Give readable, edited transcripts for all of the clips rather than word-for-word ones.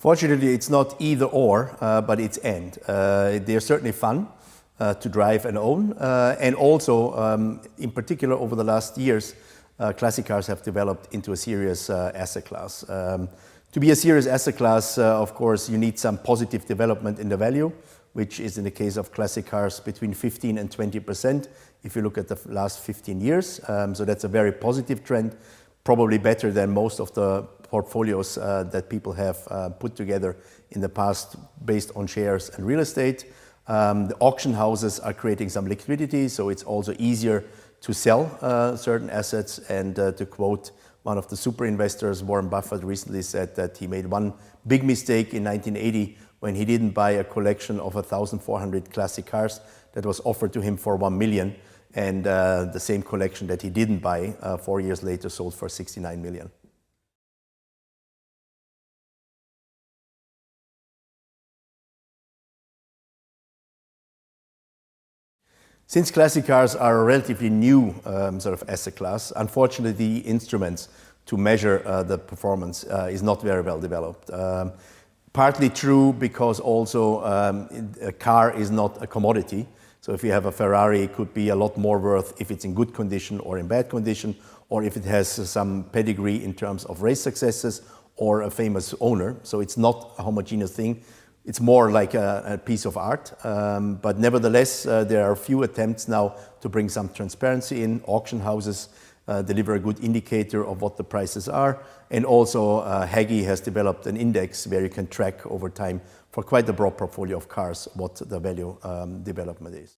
Fortunately, it's not either or, but it's and. They're certainly fun to drive and own. And also, in particular, over the last years, classic cars have developed into a serious asset class. To be a serious asset class, of course, you need some positive development in the value, which is in the case of classic cars between 15 and 20% if you look at the last 15 years. So that's a very positive trend, probably better than most of the portfolios that people have put together in the past based on shares and real estate. The auction houses are creating some liquidity, so it's also easier to sell certain assets. And to quote one of the super investors, Warren Buffett, recently said that he made one big mistake in 1980 when he didn't buy a collection of 1,400 classic cars that was offered to him for 1 million, and the same collection that he didn't buy 4 years later sold for 69 million. Since classic cars are a relatively new sort of asset class, unfortunately the instruments to measure the performance is not very well developed. Partly true because also a car is not a commodity. So if you have a Ferrari, it could be a lot more worth if it's in good condition or in bad condition, or if it has some pedigree in terms of race successes or a famous owner. So it's not a homogeneous thing. It's more like a piece of art. But nevertheless, there are a few attempts now to bring some transparency in. Auction houses deliver a good indicator of what the prices are. And also Haggy has developed an index where you can track over time for quite a broad portfolio of cars what the value development is.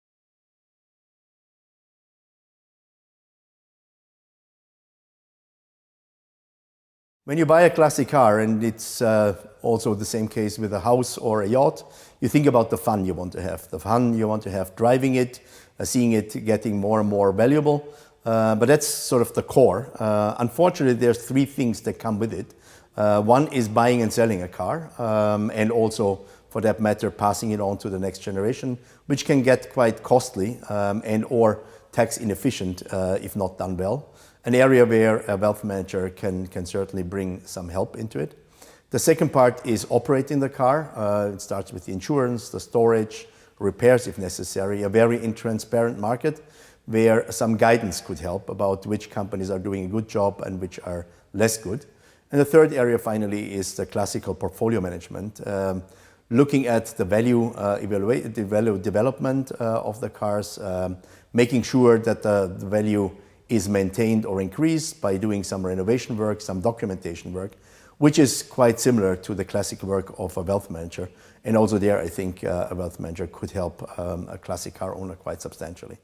When you buy a classic car, and it's also the same case with a house or a yacht, you think about the fun you want to have. The fun you want to have driving it, seeing it getting more and more valuable. But that's sort of the core. Unfortunately, there's three things that come with it. One is buying and selling a car, and also, for that matter, passing it on to the next generation, which can get quite costly and or tax inefficient if not done well. An area where a wealth manager can certainly bring some help into it. The second part is operating the car. It starts with the insurance, the storage, repairs if necessary, a very intransparent market where some guidance could help about which companies are doing a good job and which are less good. And the third area finally is the classical portfolio management. Looking at the value development of the cars, making sure that the value is maintained or increased by doing some renovation work, some documentation work, which is quite similar to the classic work of a wealth manager. And also there, I think a wealth manager could help a classic car owner quite substantially.